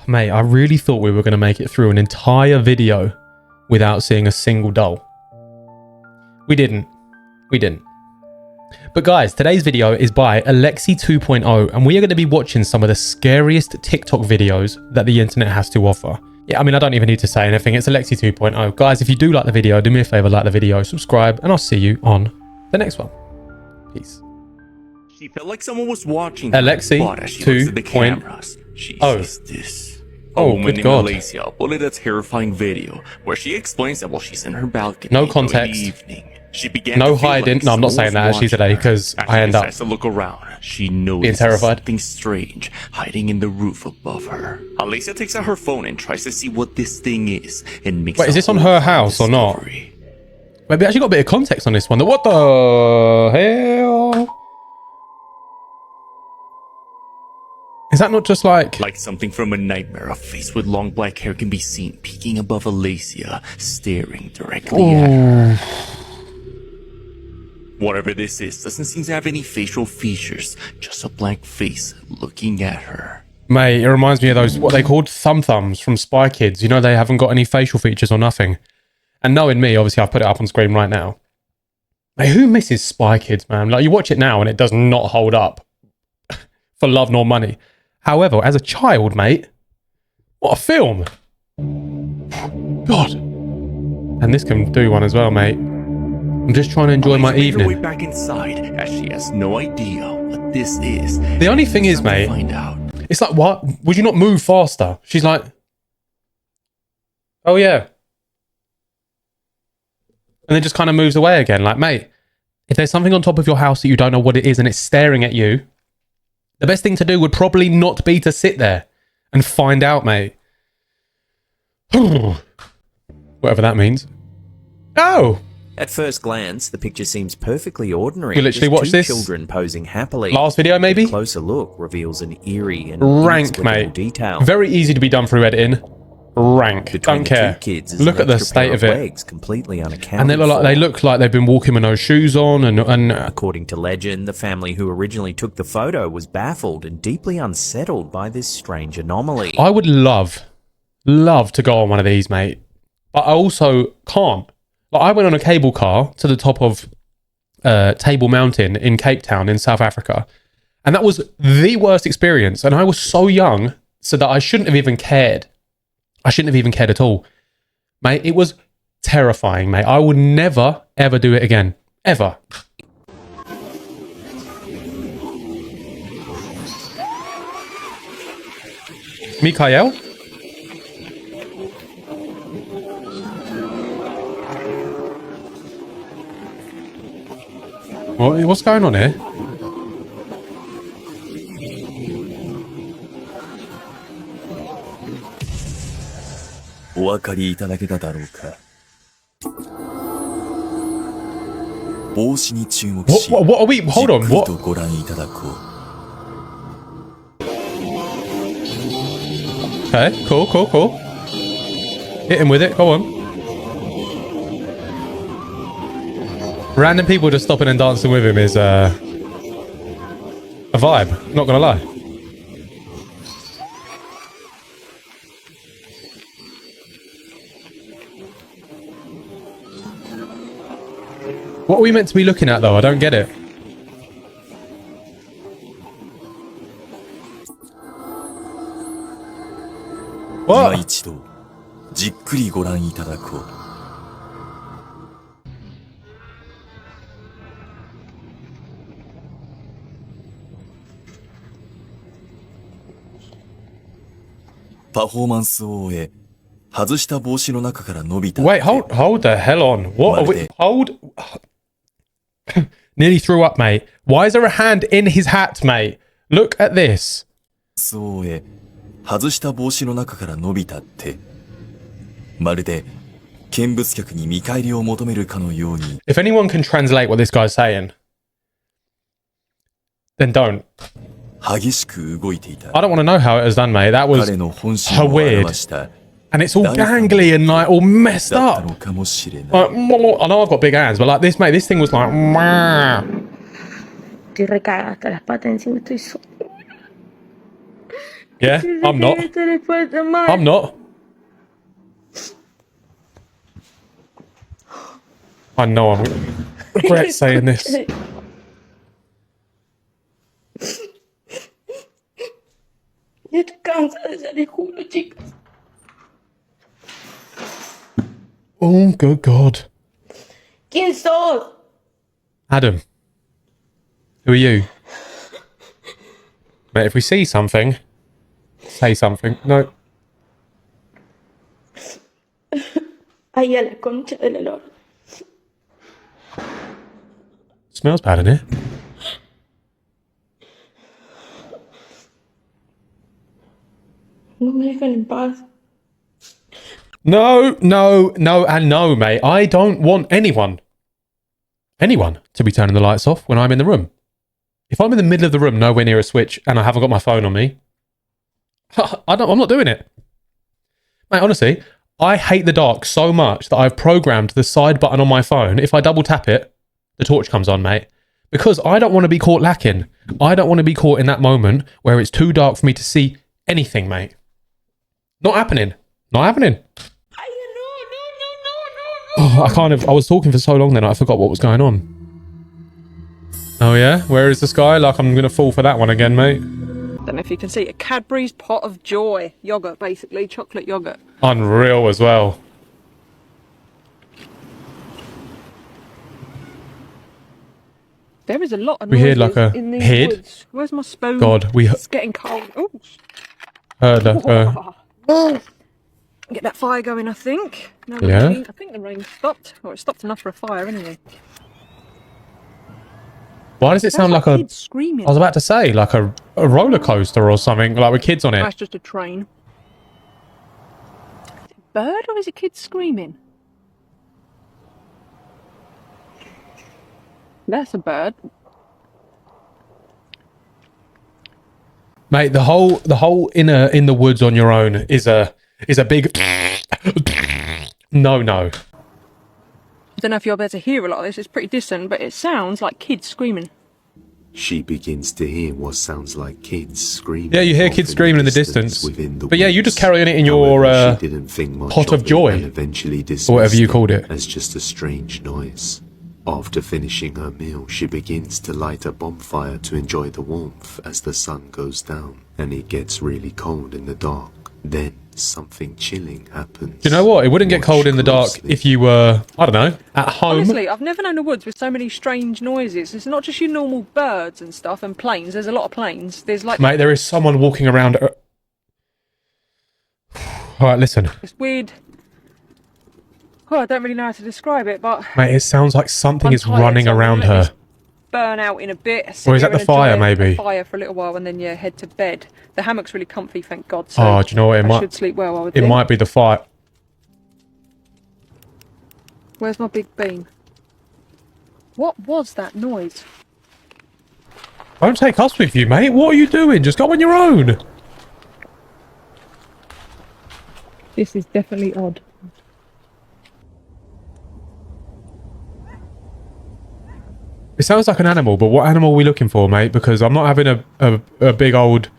Mate, I really thought we were going to make it through an entire video without seeing a single doll. We didn't. We didn't. But guys, today's video is by Alexi 2.0, and we are going to be watching some of the scariest TikTok videos that the internet has to offer. Yeah, I mean, I don't even need to say anything. It's Alexi 2.0. Guys, if you do like the video, do me a favor, like the video, subscribe, and I'll see you on the next one. Peace. She felt like someone was watching Alexi 2.0. She sees this. A woman good named God. Malaysia uploaded a terrifying video where she explains that while she's in her balcony No in the context. evening, she began No to feel hiding. like No, I'm not saying someone that was actually watching today her. because As I she end up decides to look around, she notices being terrified. something strange hiding in the roof above her. Alicia takes out her phone and tries to see what this thing is and makes Wait, is this on her house or not? discovery. Wait, we actually got a bit of context on this one. What the hell? Is that not just like... Like something from a nightmare, a face with long black hair can be seen peeking above Alicia, staring directly at her. Whatever this is doesn't seem to have any facial features, just a blank face looking at her. Mate, it reminds me of those, what they called thumbs from Spy Kids. You know, they haven't got any facial features or nothing. And knowing me, obviously I've put it up on screen right now. Mate, who misses Spy Kids, man? Like, you watch it now and it does not hold up for love nor money. However, as a child, mate, what a film. God. And this can do one as well, mate. I'm just trying to enjoy my Alicia made her way evening. back inside, as she has no idea what this is. The only thing is, Time to mate, find out. it's like, what? Would you not move faster? She's like, oh yeah. And then just kind of moves away again. Like, mate, if there's something on top of your house that you don't know what it is and it's staring at you, the best thing to do would probably not be to sit there and find out, mate. Whatever that means. Oh! At first glance, the picture seems perfectly ordinary. We literally Just watched two this children posing happily. last video, maybe? A closer look reveals an eerie and Rank, inexplicable mate. detail. Very easy to be done through editing. Rank. Between Don't the care. two kids is Look an at the extra state pair of it. legs, completely unaccounted And they look like they've been walking with no shoes on and According to legend, the family who originally took the photo was baffled and deeply unsettled by this strange anomaly. I would love to go on one of these, mate. But I also can't. Like, I went on a cable car to the top of Table Mountain in Cape Town in South Africa. And that was the worst experience. And I was so young, so that I shouldn't have even cared. I shouldn't have even cared at all. Mate, it was terrifying, mate. I would never, ever do it again. Ever. Mikael? What's going on here? What are we? Hold on, what? Okay, cool. Hit him with it, go on. Random people just stopping and dancing with him is a vibe, not gonna lie. What are we meant to be looking at though? I don't get it. What? Wait, hold the hell on. What are we? Hold. Nearly threw up, mate. Why is there a hand in his hat, mate? Look at this. If anyone can translate what this guy's saying, then don't. I don't want to know how it was done, mate. That was so weird. And it's all gangly and like all messed up. Like, I know I've got big hands, but like this, mate, this thing was like... Yeah, I'm not. I'm not. I know I'm gonna regret saying this. Yo estoy cansada de salir juntos, chicas. Oh, good God. ¿Quién sos? Adam. Who are you? Mate, if we see something, say something. No. Ay, a la concha del olor. Smells bad in here. No me dejan en paz. No, and no, mate. I don't want anyone to be turning the lights off when I'm in the room. If I'm in the middle of the room, nowhere near a switch, and I haven't got my phone on me, I'm not doing it. Mate, honestly, I hate the dark so much that I've programmed the side button on my phone. If I double tap it, the torch comes on, mate. Because I don't want to be caught lacking. I don't want to be caught in that moment where it's too dark for me to see anything, mate. Not happening. Not happening. Oh, I was talking for so long then I forgot what was going on. Oh yeah? Where is the sky? Like I'm going to fall for that one again, mate. Don't know if you can see a Cadbury's Pot of Joy yogurt, basically chocolate yogurt. Unreal as well. There is a lot of We noises heard like a in these head. woods. Where's my spoon? God, It's getting cold. Oh, heard like get that fire going, I think. No, Yeah? I think the rain stopped. Or it stopped enough for a fire anyway. Why does it sound like a... kids screaming. I was about to say, like a roller coaster or something, like with kids on it. That's just a train. Is it a bird or is it kids screaming? That's a bird. Mate, the whole in the woods on your own is a big no. I don't know if you'll be able to hear a lot of this. It's pretty distant, but it sounds like kids screaming. She begins to hear what sounds like kids screaming. Yeah, you hear off kids screaming in the distance. within the But yeah, you woods. just carry on it in your However, she didn't think much pot of it joy, and eventually or whatever you dismissed called it. as just a strange noise. After finishing her meal, she begins to light a bonfire to enjoy the warmth as the sun goes down and it gets really cold in the dark. Then something chilling happens. Do you know what? It wouldn't get Watch cold in the dark closely. if you were, I don't know, at home. Honestly, I've never known a woods with so many strange noises. It's not just your normal birds and stuff and planes. There's a lot of planes. There's like Mate, there is someone walking around. Alright, listen. this weird... Oh, I don't really know how to describe it, but... Mate, it sounds like something I'm is tired, running so I'm gonna around let her. this burn out in a bit. Or is that the fire, maybe? Fire for a little while and then yeah, head to bed. The hammock's really comfy, thank God. So Oh, do you know what? I should sleep well. I would It think. might be the fire. Where's my big bean? What was that noise? Don't take us with you, mate. What are you doing? Just go on your own. This is definitely odd. It sounds like an animal, but what animal are we looking for, mate? Because I'm not having a big old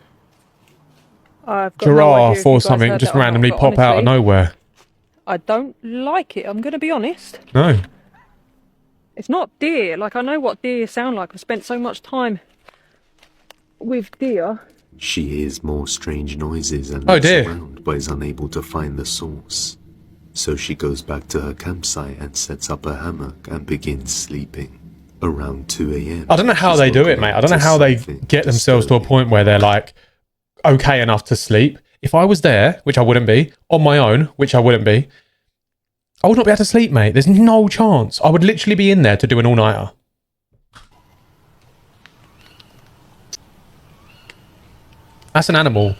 I've got no idea if giraffe you or guys something heard just that or not, randomly but pop out of honestly, nowhere. I don't like it. I'm going to be honest. No. It's not deer. Like, I know what deer sound like. I've spent so much time with deer. She hears more strange noises and Oh, looks dear. around but is unable to find the source. So she goes back to her campsite and sets up a hammock and begins sleeping. Around 2 a.m. I don't know how she's they do it, woken mate. up I don't know to how they something get themselves to a disturbing. point where they're like okay enough to sleep. If I was there, which I wouldn't be, on my own, which I wouldn't be, I would not be able to sleep, mate. There's no chance. I would literally be in there to do an all-nighter. That's an animal.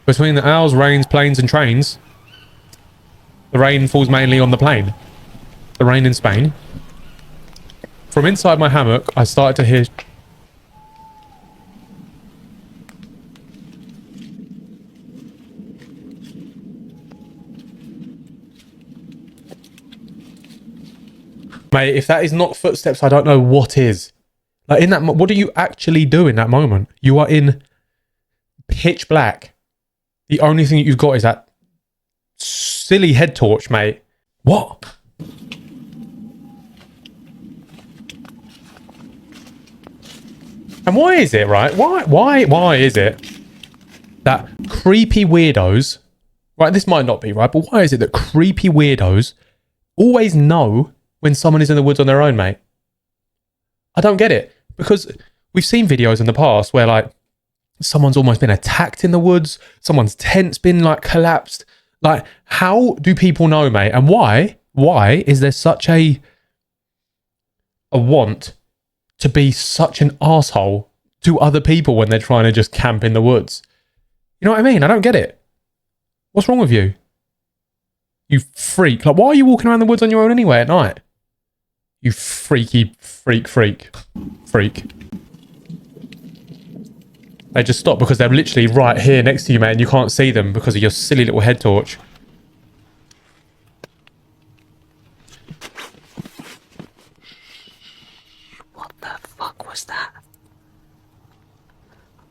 Between the owls, rains, planes, and trains, the rain falls mainly on the plane. The rain in Spain. From inside my hammock, I started to hear... Mate, if that is not footsteps, I don't know what is. Like in that, what do you actually do in that moment? You are in pitch black. The only thing you've got is that silly head torch, mate. What? And why is it, right? Why is it that creepy weirdos, right? This might not be right, but why is it that creepy weirdos always know when someone is in the woods on their own, mate? I don't get it. Because we've seen videos in the past where, like, someone's almost been attacked in the woods, someone's tent's been, like, collapsed. Like, how do people know, mate? And why is there such a want to be such an asshole to other people when they're trying to just camp in the woods? You know what I mean? I don't get it. What's wrong with you? You freak. Like, why are you walking around the woods on your own anyway at night? You freaky freak. They just stop because they're literally right here next to you, man. You can't see them because of your silly little head torch. What the fuck was that?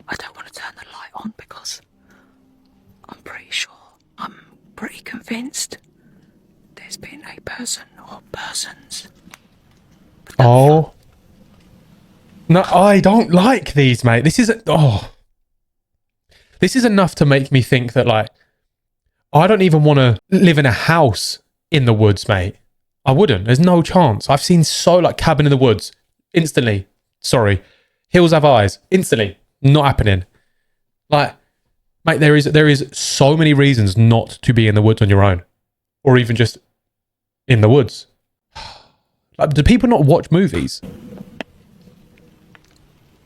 I don't want to turn the light on because I'm pretty convinced there's been a person or persons. Oh. No, I don't like these, mate. This is enough to make me think that, like, I don't even want to live in a house in the woods, mate. I wouldn't. There's no chance. I've seen cabin in the woods. Instantly. Sorry. Hills have eyes. Instantly. Not happening. Like, mate, there is so many reasons not to be in the woods on your own. Or even just in the woods. Like, do people not watch movies?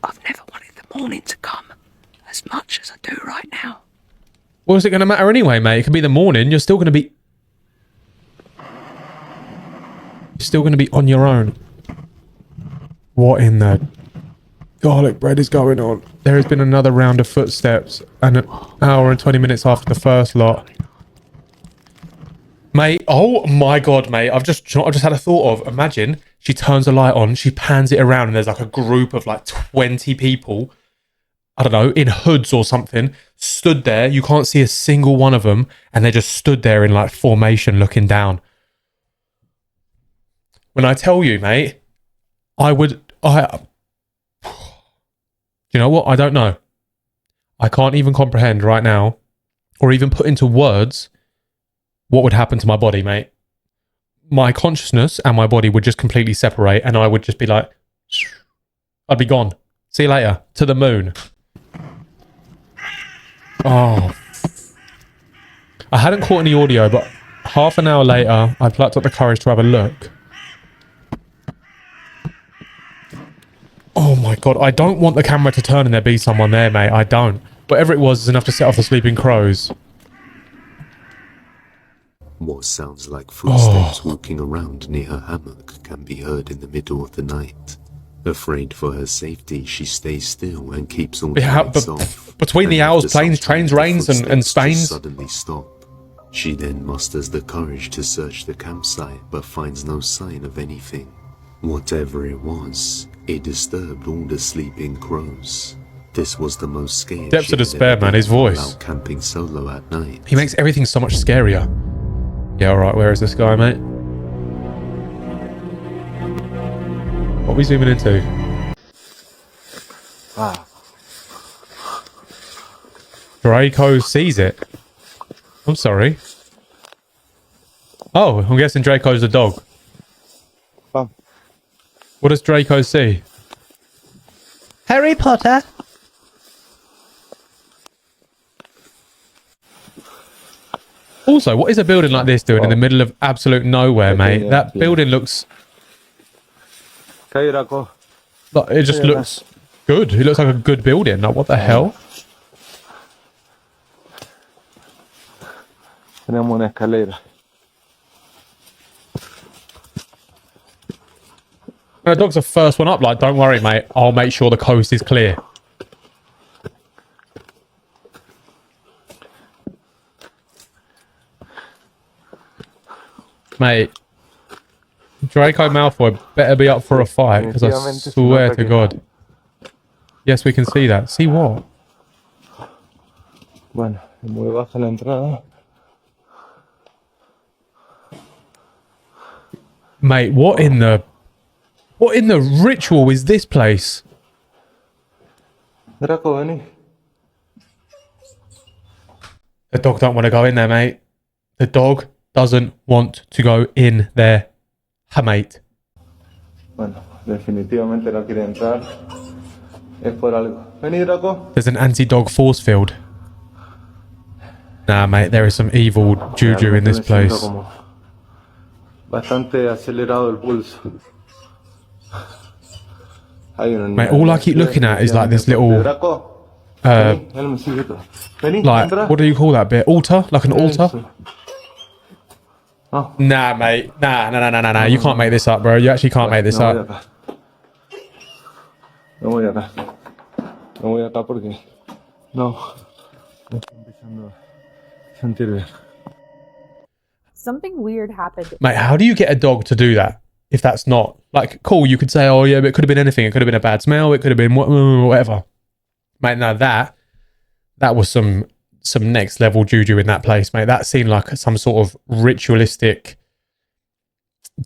I've never wanted the morning to come as much as I do right now. Well, is it going to matter anyway, mate? It could be the morning. You're still going to be on your own. What in the garlic bread is going on? There has been another round of footsteps, and an hour and 20 minutes after the first lot. Mate, oh my god, mate. I've just had a thought of, imagine she turns the light on, she pans it around, and there's like a group of like 20 people, I don't know, in hoods or something, stood there. You can't see a single one of them, and they just stood there in like formation looking down. When I tell you, mate, you know what? I don't know. I can't even comprehend right now, or even put into words, what would happen to my body, mate. My consciousness and my body would just completely separate, and I would just be like, I'd be gone. See you later. To the moon. Oh. I hadn't caught any audio, but half an hour later, I plucked up the courage to have a look. Oh my god, I don't want the camera to turn and there be someone there, mate. I don't. Whatever it was is enough to set off the sleeping crows. What sounds like footsteps walking around near her hammock can be heard in the middle of the night. Afraid for her safety, she stays still and keeps all the lights off. Between the owls, planes, trains, rains, and Spains. Suddenly stop. She then musters the courage to search the campsite, but finds no sign of anything. Whatever it was, it disturbed all the sleeping crows. This was the most scared. Depths of despair, man. His voice. Camping solo at night. He makes everything so much scarier. Yeah, alright, where is this guy, mate? What are we zooming into? Draco sees it. I'm sorry. Oh, I'm guessing Draco's the dog. What does Draco see? Harry Potter. Also, what is a building like this doing in the middle of absolute nowhere, mate? That building looks... It just looks good. It looks like a good building. Like, what the hell? Tenemos una escalera. The dog's the first one up. Like, don't worry, mate. I'll make sure the coast is clear. Mate, Draco Malfoy better be up for a fight, because I swear to God. Yes, we can see that. See what? Bueno, muy baja la entrada. Mate, what in the ritual is this place? Draco, vení. The dog don't want to go in there, mate. The dog doesn't want to go in there, mate. Bueno, definitivamente no quiere entrar. Es por algo. Vení, Draco. There's an anti-dog force field. Nah, mate, there is some evil juju in this Me siento place. como bastante acelerado el pulso. Hay una Mate, all I keep looking at is like this little, Draco, vení, él me sigue todo. Vení, like, entra. what do you call that bit? Altar? Like an altar? Eso. No, Nah, mate. Nah. You can't make this up, bro. You actually can't make this me voy up. acá. Me voy acá. Me voy acá porque no. Me estoy empezando a sentir bien. Something weird happened. Mate, how do you get a dog to do that? If that's not, like, cool, you could say, oh, yeah, but it could have been anything. It could have been a bad smell. It could have been whatever. Mate, now that was some next level juju in that place, mate. That seemed like some sort of ritualistic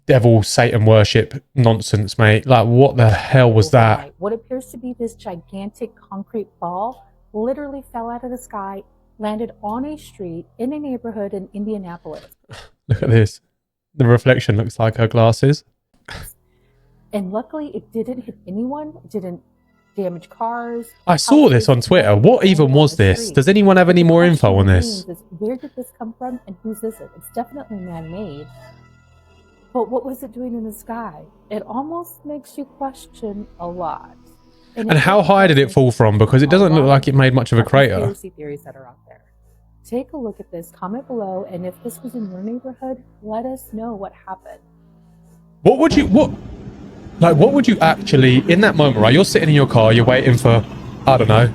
devil Satan worship nonsense, mate. Like, what the hell was that? What appears to be this gigantic concrete ball literally fell out of the sky, landed on a street in a neighborhood in Indianapolis. Look at this. The reflection looks like her glasses. And luckily, it didn't hit anyone. It didn't damage cars. I saw this on Twitter. What even was this? Does anyone have any more info on this? Where did this come from and whose is it? It's definitely man-made. But what was it doing in the sky? It almost makes you question a lot. And how high did it fall from? Because it doesn't look like it made much of a crater. Conspiracy theories that are out there. Take a look at this, comment below, and if this was in your neighborhood, let us know what happened. What would you actually, in that moment, right? You're sitting in your car, you're waiting for, I don't know,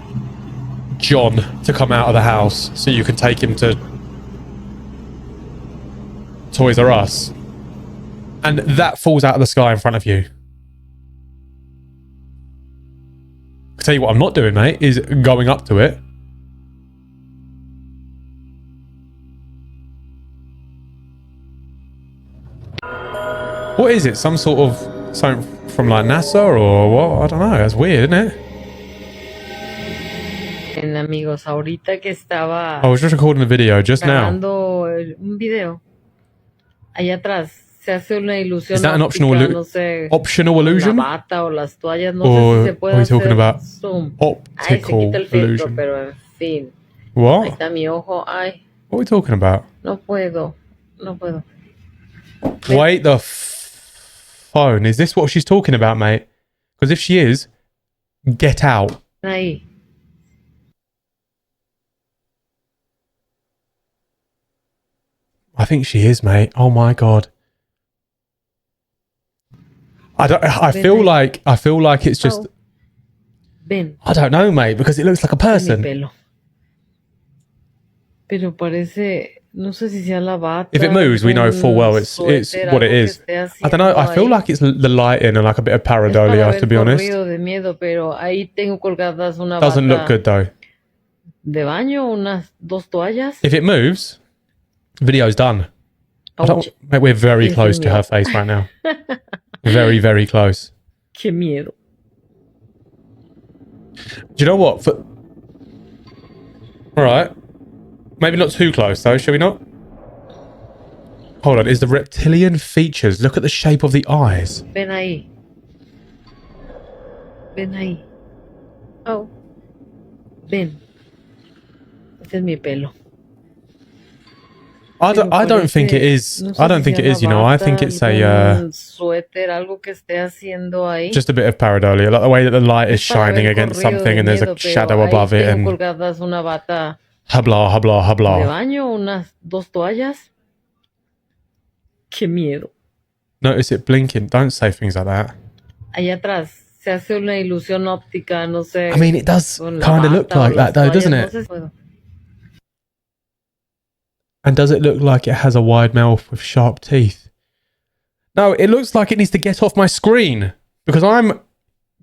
John to come out of the house so you can take him to Toys R Us. And that falls out of the sky in front of you. I'll tell you what I'm not doing, mate, is going up to it. What is it? Some sort of something from like NASA or what? I don't know. That's weird, isn't it? Amigos, ahorita que estaba I was just recording a video just now. grabando un video. Allá atrás se hace una ilusión. Is that an optional óptica, no sé, optional con illusion? La bata o las toallas, no Or sé si se puede are we talking hacer about zoom. Ay, se optical quita el filtro, illusion? pero en fin. Ahí What? está mi ojo. Ay, What are we talking about? no puedo. Wait, the phone. Is this what she's talking about, mate? Because if she is, get out. Ahí. I think she is, mate. Oh my god. I feel like it's just. Ven. I don't know, mate, because it looks like a Mi person. pelo. Pero parece, no sé si sea la bata. If it moves, we know full well it's suéter, what it algo que is. esté I don't know. I haciendo feel ahí. like it's the lighting and like a bit of Es para pareidolia, haber to be honest. corrido de miedo, pero ahí tengo colgadas una Doesn't bata look good though. de baño, unas 2 toallas. If it moves, video's done. I don't, Ouch. mate, we're very Qué close to miedo. her face right now. Very, very close. Qué miedo. Do you know what? All right. Maybe not too close though, shall we not? Hold on, is the reptilian features. Look at the shape of the eyes. Ven ahí. Ven ahí. Oh. Ven. Este es mi pelo. I don't think it is. No sé I don't si think sea it is, la you know. I bata, think it's algún suéter, algo que esté haciendo ahí. just a bit of pareidolia, like the way that the light is Para shining haber against corrido de something and there's a miedo, pero shadow ahí above it tengo and colgadas una bata habla, habla, de habla. baño, unas 2 toallas. Qué miedo. Notice it blinking. Don't say things like that. Allá atrás se hace una ilusión óptica, no sé. I mean, it does con la kind of look bata o like las that though, toallas, doesn't no it? sé si puedo. And does it look like it has a wide mouth with sharp teeth? No, it looks like it needs to get off my screen because I'm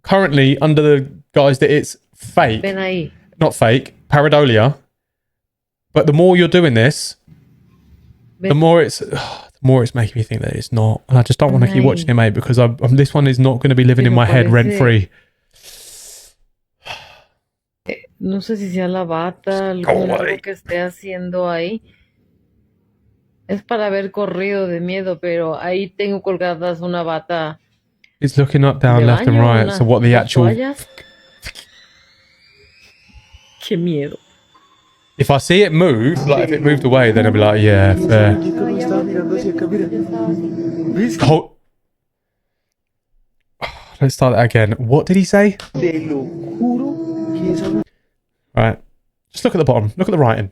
currently under the guise that it's fake. Ven ahí. Not fake, pareidolia. But the more you're doing this, the more it's making me think that it's not. And I just don't want to keep watching it, mate, because this one is not going to be living in my head rent free. No sé si sea la bata, algo que esté haciendo ahí. Es para haber corrido de miedo, pero ahí tengo colgadas una bata. It's looking up, down, left and right. So what the actual... Qué miedo. If I see it move, like if it moved away, then I'll be like, yeah, fair. Oh. Let's start that again. What did he say? Alright. Just look at the bottom. Look at the writing.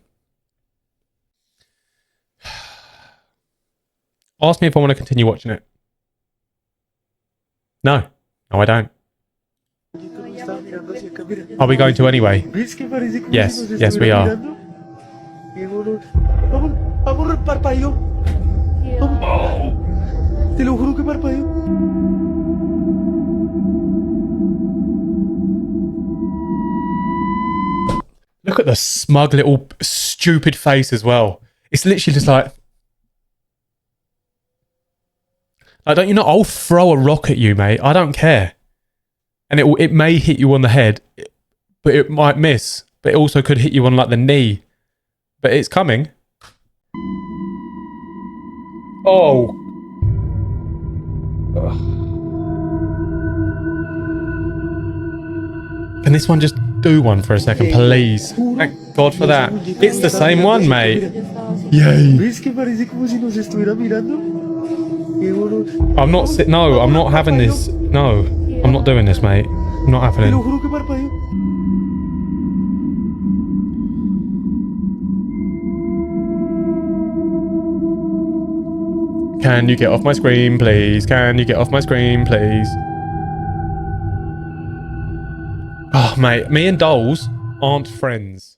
Ask me if I want to continue watching it. No. No, I don't. Are we going to anyway? Yes. Yes, we are. Te lo juro que parpadeo. Look at the smug little stupid face as well. It's literally just like, don't you know? I'll throw a rock at you, mate. I don't care. And it may hit you on the head, but it might miss. But it also could hit you on like the knee. But it's coming. Oh. Ugh. Can this one just do one for a second, please? Thank God for that. It's the same one, mate. Yay. I'm not no, I'm not having this. No, I'm not doing this, mate. Not happening. Can you get off my screen, please? Can you get off my screen, please? Oh, mate, me and dolls aren't friends.